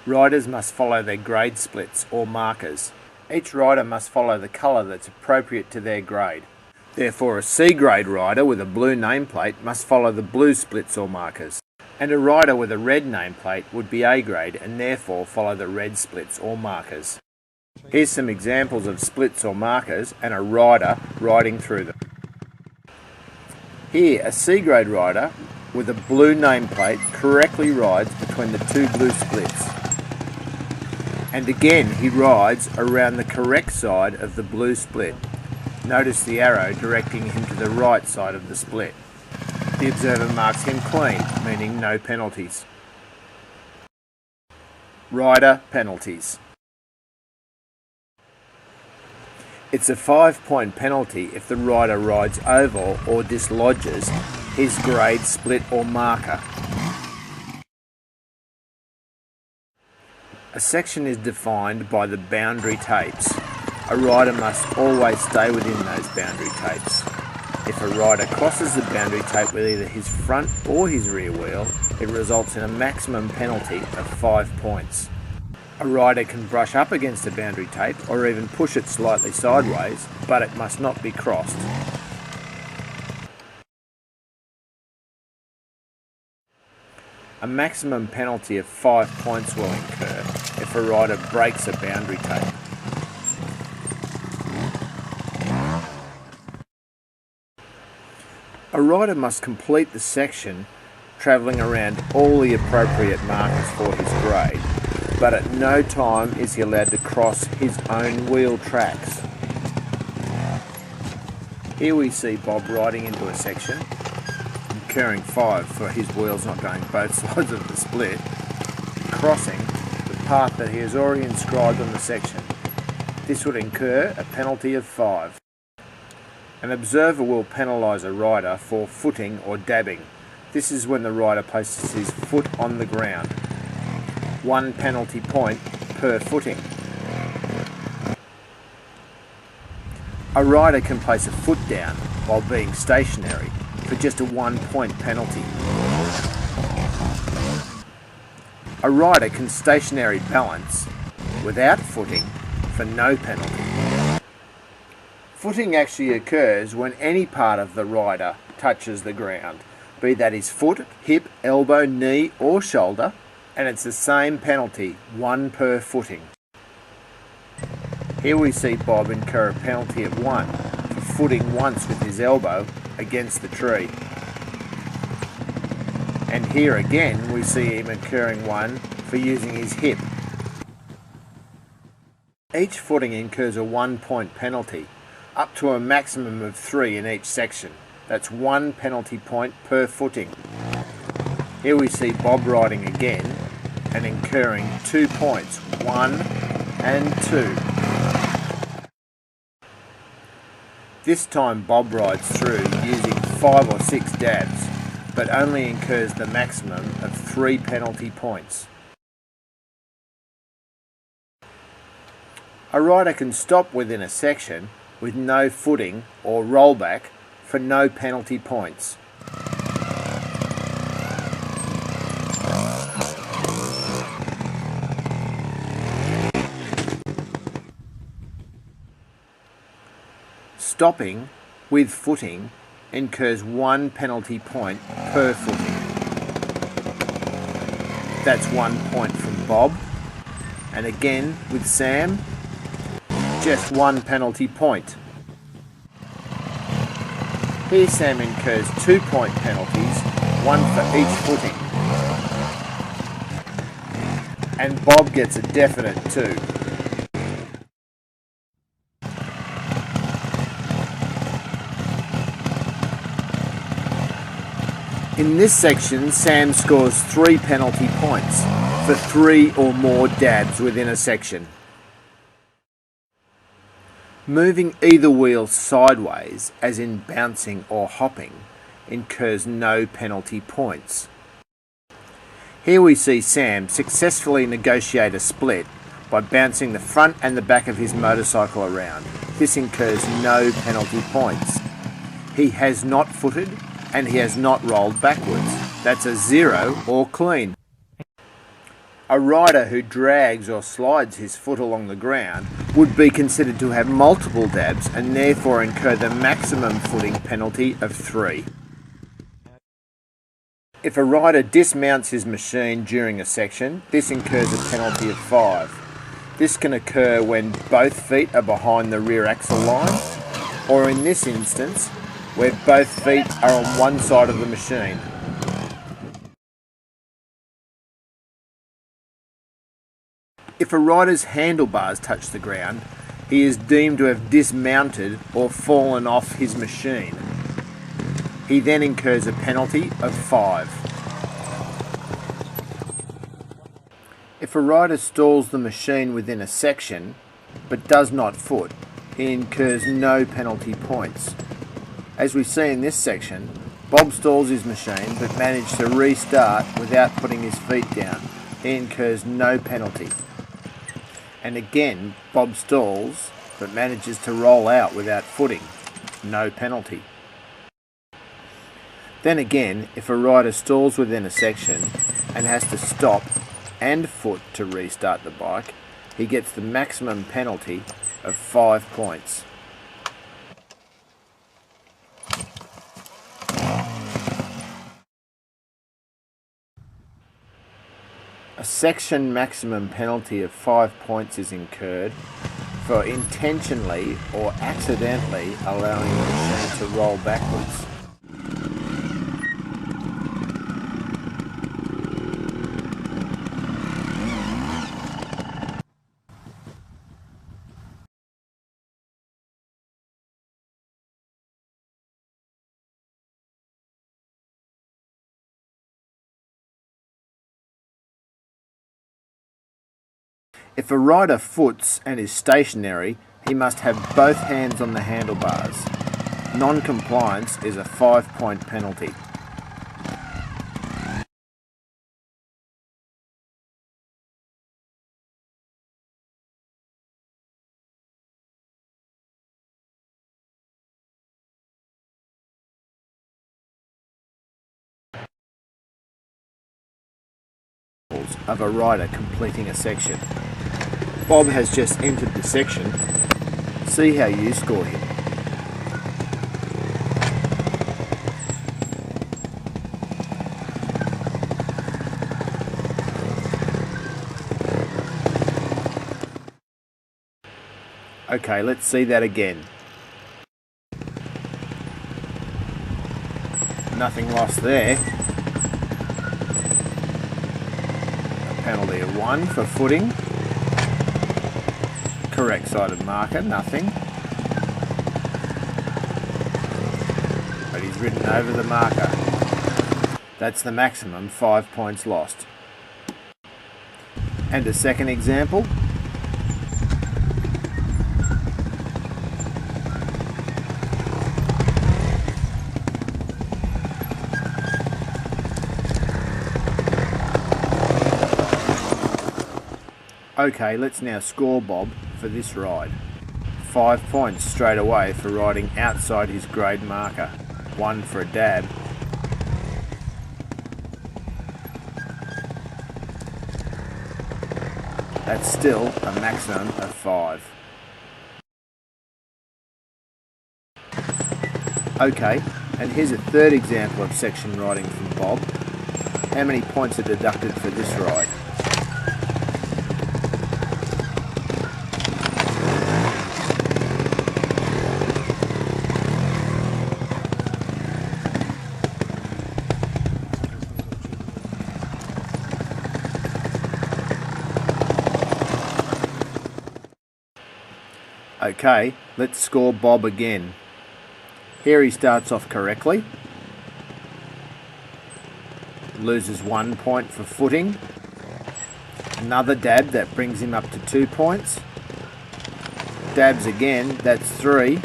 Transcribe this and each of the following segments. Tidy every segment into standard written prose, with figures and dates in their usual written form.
Riders must follow their grade splits or markers. Each rider must follow the colour that's appropriate to their grade. Therefore, a C grade rider with a blue nameplate must follow the blue splits or markers, and a rider with a red nameplate would be A grade and therefore follow the red splits or markers. Here's some examples of splits or markers and a rider riding through them. Here, a C grade rider with a blue nameplate correctly rides between the two blue splits. And again he rides around the correct side of the blue split. Notice the arrow directing him to the right side of the split. The observer marks him clean, meaning no penalties. Rider penalties. It's a 5-point penalty if the rider rides over or dislodges his grade split or marker. A section is defined by the boundary tapes. A rider must always stay within those boundary tapes. If a rider crosses the boundary tape with either his front or his rear wheel, it results in a maximum penalty of 5 points. A rider can brush up against a boundary tape or even push it slightly sideways, but it must not be crossed. A maximum penalty of 5 points will incur if a rider breaks a boundary tape. A rider must complete the section travelling around all the appropriate markers for his grade, but at no time is he allowed to cross his own wheel tracks. Here we see Bob riding into a section, incurring 5 for his wheels not going both sides of the split, crossing the path that he has already inscribed on the section. This would incur a penalty of 5. An observer will penalise a rider for footing or dabbing. This is when the rider places his foot on the ground. 1 penalty point per footing. A rider can place a foot down while being stationary for just a 1-point penalty. A rider can stationary balance without footing for no penalty. Footing actually occurs when any part of the rider touches the ground, be that his foot, hip, elbow, knee or shoulder, and it's the same penalty, 1 per footing. Here we see Bob incur a penalty of 1 for footing once with his elbow against the tree. And here again we see him incurring 1 for using his hip. Each footing incurs a 1-point penalty, up to a maximum of 3 in each section. That's 1 penalty point per footing. Here we see Bob riding again and incurring 2 points, 1 and 2. This time Bob rides through using 5 or 6 dabs, but only incurs the maximum of 3 penalty points. A rider can stop within a section with no footing or rollback for no penalty points. Stopping with footing incurs 1 penalty point per footing. That's 1 point from Bob, and again with Sam, just 1 penalty point. Here Sam incurs 2-point penalties, 1 for each footing. And Bob gets a definite 2. In this section, Sam scores 3 penalty points for 3 or more dabs within a section. Moving either wheel sideways, as in bouncing or hopping, incurs no penalty points. Here we see Sam successfully negotiate a split by bouncing the front and the back of his motorcycle around. This incurs no penalty points. He has not footed and he has not rolled backwards. That's a 0 or clean. A rider who drags or slides his foot along the ground would be considered to have multiple dabs and therefore incur the maximum footing penalty of 3. If a rider dismounts his machine during a section, this incurs a penalty of 5. This can occur when both feet are behind the rear axle line, or in this instance, where both feet are on one side of the machine. If a rider's handlebars touch the ground, he is deemed to have dismounted or fallen off his machine. He then incurs a penalty of 5. If a rider stalls the machine within a section, but does not foot, he incurs no penalty points. As we see in this section, Bob stalls his machine but managed to restart without putting his feet down. He incurs no penalty. And again, Bob stalls but manages to roll out without footing. No penalty. Then again, if a rider stalls within a section and has to stop and foot to restart the bike, he gets the maximum penalty of 5 points. A section maximum penalty of 5 points is incurred for intentionally or accidentally allowing the machine to roll backwards. If a rider foots and is stationary, he must have both hands on the handlebars. Non-compliance is a 5-point penalty. Of a rider completing a section. Bob has just entered the section. See how you score him. Okay, let's see that again. Nothing lost there. A penalty of 1 for footing. Correct sided marker, nothing. But he's ridden over the marker. That's the maximum, 5 points lost. And a second example. Okay, let's now score Bob for this ride. 5 points straight away for riding outside his grade marker. 1 for a dab. That's still a maximum of 5. Okay, and here's a third example of section riding from Bob. How many points are deducted for this ride? Okay, let's score Bob again. Here he starts off correctly. Loses 1 point for footing. Another dab, that brings him up to 2 points. Dabs again, that's 3.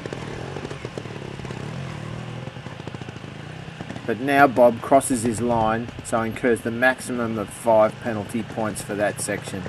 But now Bob crosses his line, so incurs the maximum of 5 penalty points for that section.